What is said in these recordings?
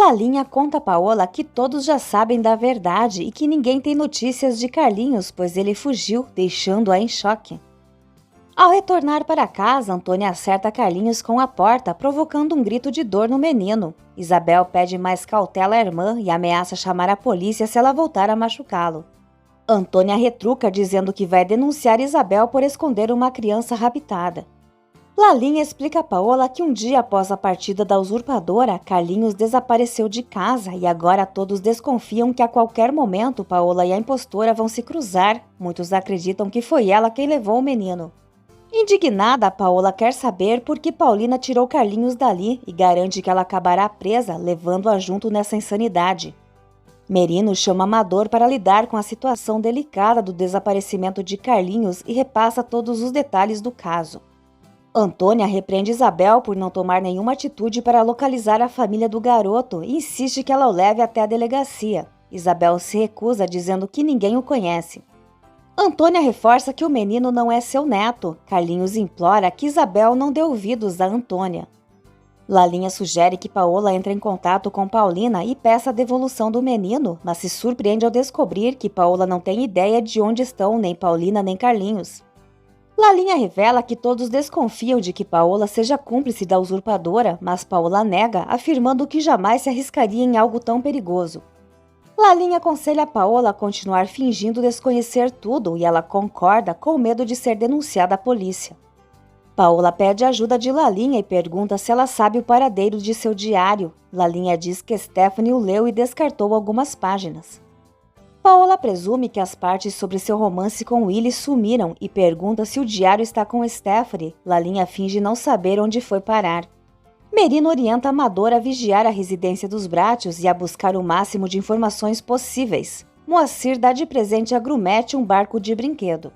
Lalinha conta a Paola que todos já sabem da verdade e que ninguém tem notícias de Carlinhos, pois ele fugiu, deixando-a em choque. Ao retornar para casa, Antônia acerta Carlinhos com a porta, provocando um grito de dor no menino. Isabel pede mais cautela à irmã e ameaça chamar a polícia se ela voltar a machucá-lo. Antônia retruca dizendo que vai denunciar Isabel por esconder uma criança raptada. Lalinha explica a Paola que um dia após a partida da usurpadora, Carlinhos desapareceu de casa e agora todos desconfiam que a qualquer momento Paola e a impostora vão se cruzar. Muitos acreditam que foi ela quem levou o menino. Indignada, Paola quer saber por que Paulina tirou Carlinhos dali e garante que ela acabará presa, levando-a junto nessa insanidade. Merino chama Amador para lidar com a situação delicada do desaparecimento de Carlinhos e repassa todos os detalhes do caso. Antônia repreende Isabel por não tomar nenhuma atitude para localizar a família do garoto e insiste que ela o leve até a delegacia. Isabel se recusa, dizendo que ninguém o conhece. Antônia reforça que o menino não é seu neto. Carlinhos implora que Isabel não dê ouvidos a Antônia. Lalinha sugere que Paola entre em contato com Paulina e peça a devolução do menino, mas se surpreende ao descobrir que Paola não tem ideia de onde estão nem Paulina nem Carlinhos. Lalinha revela que todos desconfiam de que Paola seja cúmplice da usurpadora, mas Paola nega, afirmando que jamais se arriscaria em algo tão perigoso. Lalinha aconselha a Paola a continuar fingindo desconhecer tudo e ela concorda com medo de ser denunciada à polícia. Paola pede ajuda de Lalinha e pergunta se ela sabe o paradeiro de seu diário. Lalinha diz que Stephanie o leu e descartou algumas páginas. Paola presume que as partes sobre seu romance com Willy sumiram e pergunta se o diário está com Stephanie. Lalinha finge não saber onde foi parar. Merino orienta Amador a vigiar a residência dos Brátios e a buscar o máximo de informações possíveis. Moacir dá de presente a Grumete um barco de brinquedo.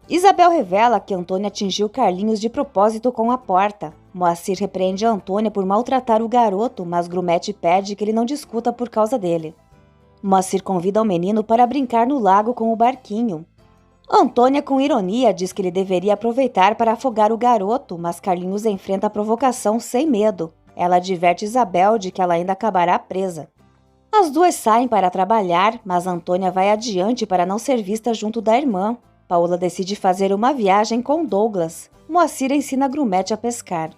Isabel revela que Antônia atingiu Carlinhos de propósito com a porta. Moacir repreende Antônia por maltratar o garoto, mas Grumete pede que ele não discuta por causa dele. Moacir convida o menino para brincar no lago com o barquinho. Antônia, com ironia, diz que ele deveria aproveitar para afogar o garoto, mas Carlinhos enfrenta a provocação sem medo. Ela adverte Isabel de que ela ainda acabará presa. As duas saem para trabalhar, mas Antônia vai adiante para não ser vista junto da irmã. Paola decide fazer uma viagem com Douglas. Moacir ensina Grumete a pescar.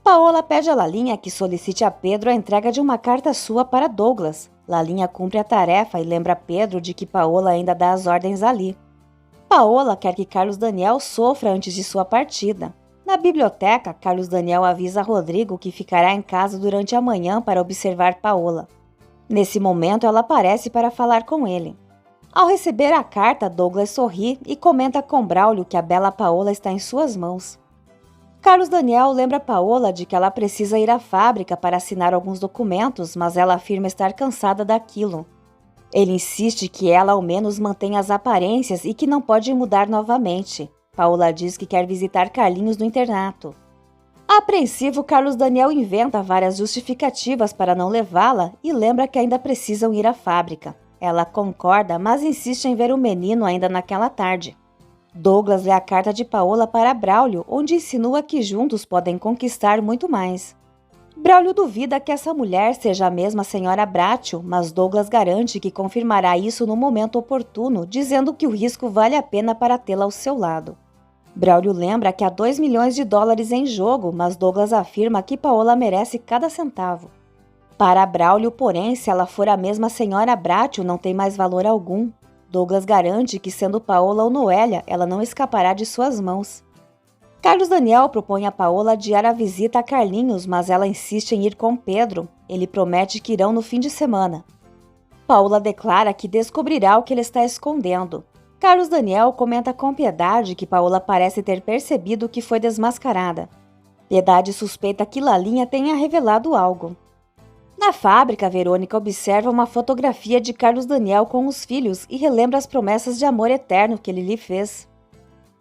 Paola pede a Lalinha que solicite a Pedro a entrega de uma carta sua para Douglas. Lalinha cumpre a tarefa e lembra Pedro de que Paola ainda dá as ordens ali. Paola quer que Carlos Daniel sofra antes de sua partida. Na biblioteca, Carlos Daniel avisa a Rodrigo que ficará em casa durante a manhã para observar Paola. Nesse momento, ela aparece para falar com ele. Ao receber a carta, Douglas sorri e comenta com Braulio que a bela Paola está em suas mãos. Carlos Daniel lembra Paola de que ela precisa ir à fábrica para assinar alguns documentos, mas ela afirma estar cansada daquilo. Ele insiste que ela ao menos mantenha as aparências e que não pode mudar novamente. Paola diz que quer visitar Carlinhos no internato. Apreensivo, Carlos Daniel inventa várias justificativas para não levá-la e lembra que ainda precisam ir à fábrica. Ela concorda, mas insiste em ver o menino ainda naquela tarde. Douglas lê a carta de Paola para Braulio, onde insinua que juntos podem conquistar muito mais. Braulio duvida que essa mulher seja a mesma senhora Bratio, mas Douglas garante que confirmará isso no momento oportuno, dizendo que o risco vale a pena para tê-la ao seu lado. Braulio lembra que há $2 milhões em jogo, mas Douglas afirma que Paola merece cada centavo. Para Braulio, porém, se ela for a mesma senhora Bratio, não tem mais valor algum. Douglas garante que, sendo Paola ou Noélia, ela não escapará de suas mãos. Carlos Daniel propõe a Paola adiar a visita a Carlinhos, mas ela insiste em ir com Pedro. Ele promete que irão no fim de semana. Paola declara que descobrirá o que ele está escondendo. Carlos Daniel comenta com Piedade que Paola parece ter percebido que foi desmascarada. Piedade suspeita que Lalinha tenha revelado algo. Na fábrica, Verônica observa uma fotografia de Carlos Daniel com os filhos e relembra as promessas de amor eterno que ele lhe fez.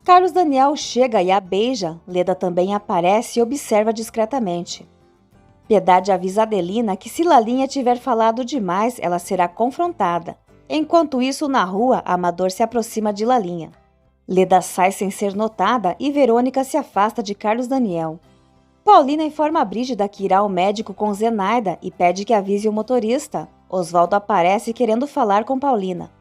Carlos Daniel chega e a beija. Leda também aparece e observa discretamente. Piedade avisa Adelina que se Lalinha tiver falado demais, ela será confrontada. Enquanto isso, na rua, Amador se aproxima de Lalinha. Leda sai sem ser notada e Verônica se afasta de Carlos Daniel. Paulina informa a Brígida que irá ao médico com Zenaida e pede que avise o motorista. Osvaldo aparece querendo falar com Paulina.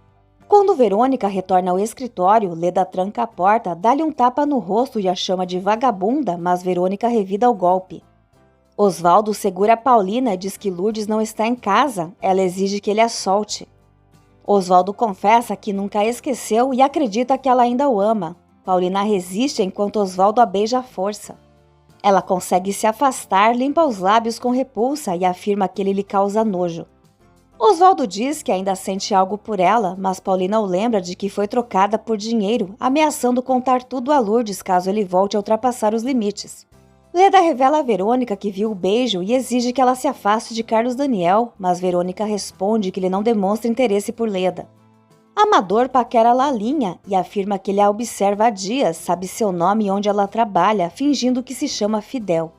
Quando Verônica retorna ao escritório, Leda tranca a porta, dá-lhe um tapa no rosto e a chama de vagabunda, mas Verônica revida o golpe. Osvaldo segura Paulina e diz que Lourdes não está em casa, ela exige que ele a solte. Osvaldo confessa que nunca a esqueceu e acredita que ela ainda o ama. Paulina resiste enquanto Osvaldo a beija à força. Ela consegue se afastar, limpa os lábios com repulsa e afirma que ele lhe causa nojo. Osvaldo diz que ainda sente algo por ela, mas Paulina o lembra de que foi trocada por dinheiro, ameaçando contar tudo a Lourdes caso ele volte a ultrapassar os limites. Leda revela a Verônica que viu o beijo e exige que ela se afaste de Carlos Daniel, mas Verônica responde que ele não demonstra interesse por Leda. Amador paquera Lalinha e afirma que ele a observa há dias, sabe seu nome e onde ela trabalha, fingindo que se chama Fidel.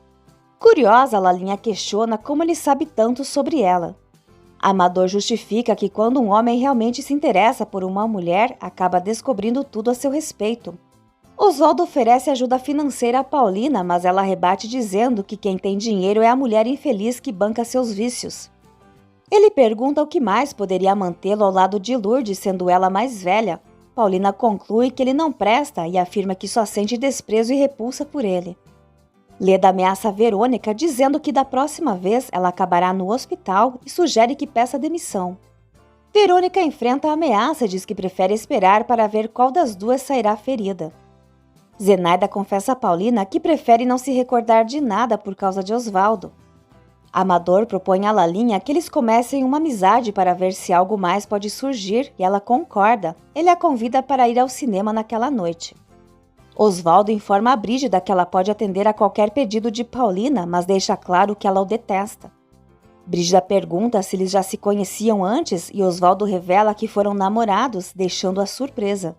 Curiosa, Lalinha questiona como ele sabe tanto sobre ela. Amador justifica que quando um homem realmente se interessa por uma mulher, acaba descobrindo tudo a seu respeito. Osvaldo oferece ajuda financeira a Paulina, mas ela rebate dizendo que quem tem dinheiro é a mulher infeliz que banca seus vícios. Ele pergunta o que mais poderia mantê-lo ao lado de Lourdes, sendo ela mais velha. Paulina conclui que ele não presta e afirma que só sente desprezo e repulsa por ele. Leda ameaça Verônica, dizendo que da próxima vez ela acabará no hospital e sugere que peça demissão. Verônica enfrenta a ameaça e diz que prefere esperar para ver qual das duas sairá ferida. Zenaida confessa a Paulina que prefere não se recordar de nada por causa de Osvaldo. Amador propõe a Lalinha que eles comecem uma amizade para ver se algo mais pode surgir e ela concorda. Ele a convida para ir ao cinema naquela noite. Osvaldo informa a Brígida que ela pode atender a qualquer pedido de Paulina, mas deixa claro que ela o detesta. Brígida pergunta se eles já se conheciam antes e Osvaldo revela que foram namorados, deixando-a surpresa.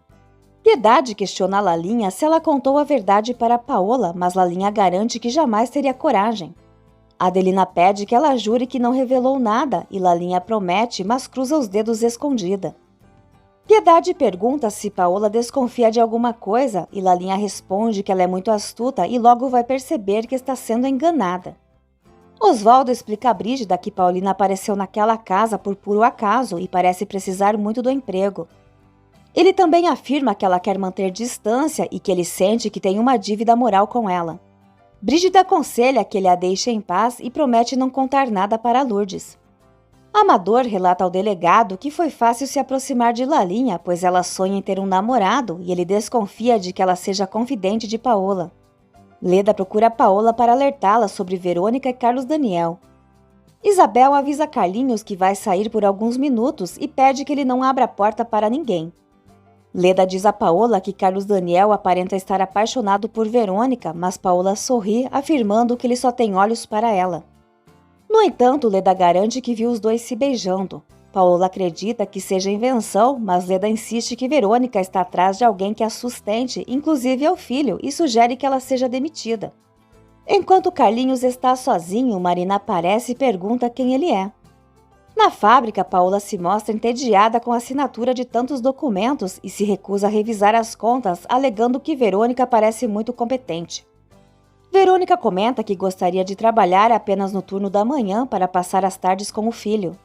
Piedade questiona a Lalinha se ela contou a verdade para Paola, mas Lalinha garante que jamais teria coragem. Adelina pede que ela jure que não revelou nada e Lalinha promete, mas cruza os dedos escondida. Piedade pergunta se Paola desconfia de alguma coisa e Lalinha responde que ela é muito astuta e logo vai perceber que está sendo enganada. Osvaldo explica a Brígida que Paulina apareceu naquela casa por puro acaso e parece precisar muito do emprego. Ele também afirma que ela quer manter distância e que ele sente que tem uma dívida moral com ela. Brígida aconselha que ele a deixe em paz e promete não contar nada para Lourdes. Amador relata ao delegado que foi fácil se aproximar de Lalinha, pois ela sonha em ter um namorado e ele desconfia de que ela seja confidente de Paola. Leda procura Paola para alertá-la sobre Verônica e Carlos Daniel. Isabel avisa Carlinhos que vai sair por alguns minutos e pede que ele não abra a porta para ninguém. Leda diz a Paola que Carlos Daniel aparenta estar apaixonado por Verônica, mas Paola sorri, afirmando que ele só tem olhos para ela. No entanto, Leda garante que viu os dois se beijando. Paola acredita que seja invenção, mas Leda insiste que Verônica está atrás de alguém que a sustente, inclusive ao filho, e sugere que ela seja demitida. Enquanto Carlinhos está sozinho, Marina aparece e pergunta quem ele é. Na fábrica, Paola se mostra entediada com a assinatura de tantos documentos e se recusa a revisar as contas, alegando que Verônica parece muito competente. Verônica comenta que gostaria de trabalhar apenas no turno da manhã para passar as tardes com o filho.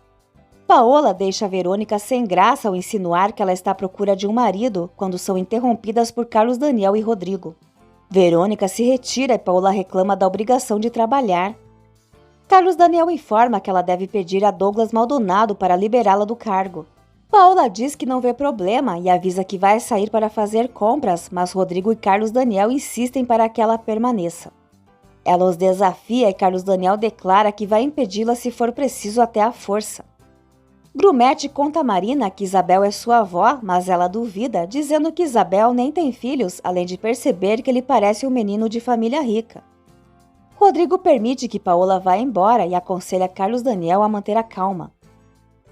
Paola deixa Verônica sem graça ao insinuar que ela está à procura de um marido, quando são interrompidas por Carlos Daniel e Rodrigo. Verônica se retira e Paola reclama da obrigação de trabalhar. Carlos Daniel informa que ela deve pedir a Douglas Maldonado para liberá-la do cargo. Paola diz que não vê problema e avisa que vai sair para fazer compras, mas Rodrigo e Carlos Daniel insistem para que ela permaneça. Ela os desafia e Carlos Daniel declara que vai impedi-la se for preciso até à força. Grumete conta a Marina que Isabel é sua avó, mas ela duvida, dizendo que Isabel nem tem filhos, além de perceber que ele parece um menino de família rica. Rodrigo permite que Paola vá embora e aconselha Carlos Daniel a manter a calma.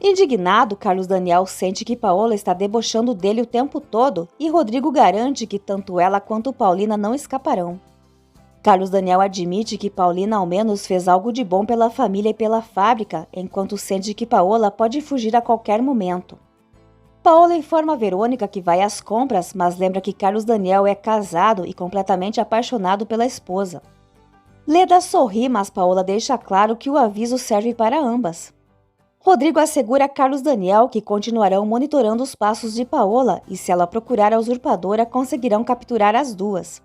Indignado, Carlos Daniel sente que Paola está debochando dele o tempo todo e Rodrigo garante que tanto ela quanto Paulina não escaparão. Carlos Daniel admite que Paulina ao menos fez algo de bom pela família e pela fábrica, enquanto sente que Paola pode fugir a qualquer momento. Paola informa a Verônica que vai às compras, mas lembra que Carlos Daniel é casado e completamente apaixonado pela esposa. Leda sorri, mas Paola deixa claro que o aviso serve para ambas. Rodrigo assegura a Carlos Daniel que continuarão monitorando os passos de Paola e, se ela procurar a usurpadora, conseguirão capturar as duas.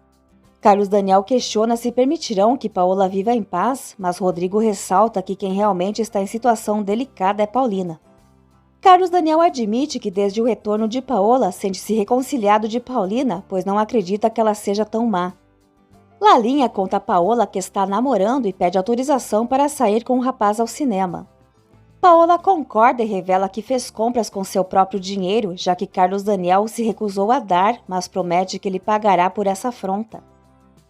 Carlos Daniel questiona se permitirão que Paola viva em paz, mas Rodrigo ressalta que quem realmente está em situação delicada é Paulina. Carlos Daniel admite que desde o retorno de Paola sente-se reconciliado de Paulina, pois não acredita que ela seja tão má. Lalinha conta a Paola que está namorando e pede autorização para sair com o rapaz ao cinema. Paola concorda e revela que fez compras com seu próprio dinheiro, já que Carlos Daniel se recusou a dar, mas promete que ele pagará por essa afronta.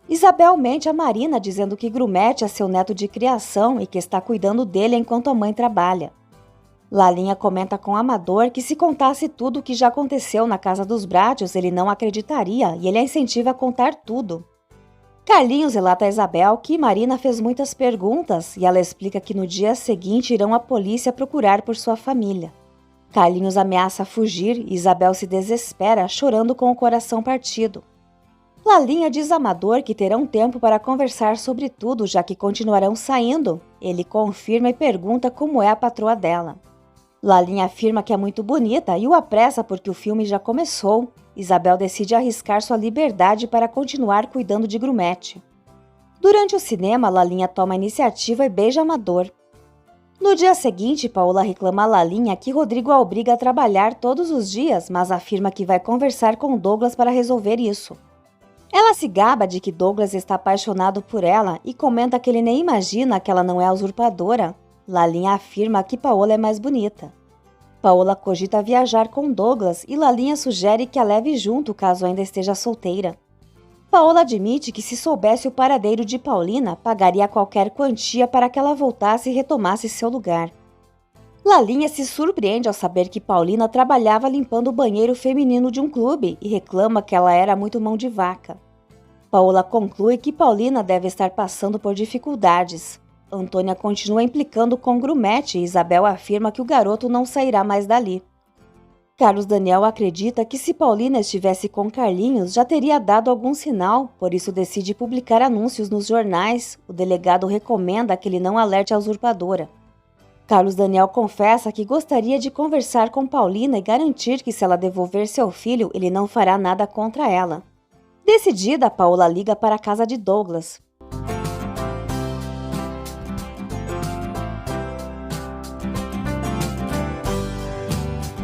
Isabel mente a Marina dizendo que Grumete é seu neto de criação e que está cuidando dele enquanto a mãe trabalha. Lalinha comenta com Amador que se contasse tudo o que já aconteceu na casa dos Brádios, ele não acreditaria e ele a incentiva a contar tudo. Carlinhos relata a Isabel que Marina fez muitas perguntas e ela explica que no dia seguinte irão à polícia procurar por sua família. Carlinhos ameaça fugir e Isabel se desespera, chorando com o coração partido. Lalinha diz a Amador que terão tempo para conversar sobre tudo, já que continuarão saindo. Ele confirma e pergunta como é a patroa dela. Lalinha afirma que é muito bonita e o apressa porque o filme já começou. Isabel decide arriscar sua liberdade para continuar cuidando de Grumete. Durante o cinema, Lalinha toma a iniciativa e beija Amador. No dia seguinte, Paola reclama a Lalinha que Rodrigo a obriga a trabalhar todos os dias, mas afirma que vai conversar com Douglas para resolver isso. Ela se gaba de que Douglas está apaixonado por ela e comenta que ele nem imagina que ela não é a usurpadora. Lalinha afirma que Paola é mais bonita. Paola cogita viajar com Douglas e Lalinha sugere que a leve junto caso ainda esteja solteira. Paola admite que se soubesse o paradeiro de Paulina, pagaria qualquer quantia para que ela voltasse e retomasse seu lugar. Lalinha se surpreende ao saber que Paulina trabalhava limpando o banheiro feminino de um clube e reclama que ela era muito mão de vaca. Paola conclui que Paulina deve estar passando por dificuldades. Antônia continua implicando com Grumete e Isabel afirma que o garoto não sairá mais dali. Carlos Daniel acredita que se Paulina estivesse com Carlinhos já teria dado algum sinal, por isso decide publicar anúncios nos jornais. O delegado recomenda que ele não alerte a usurpadora. Carlos Daniel confessa que gostaria de conversar com Paulina e garantir que se ela devolver seu filho, ele não fará nada contra ela. Decidida, Paola liga para a casa de Douglas.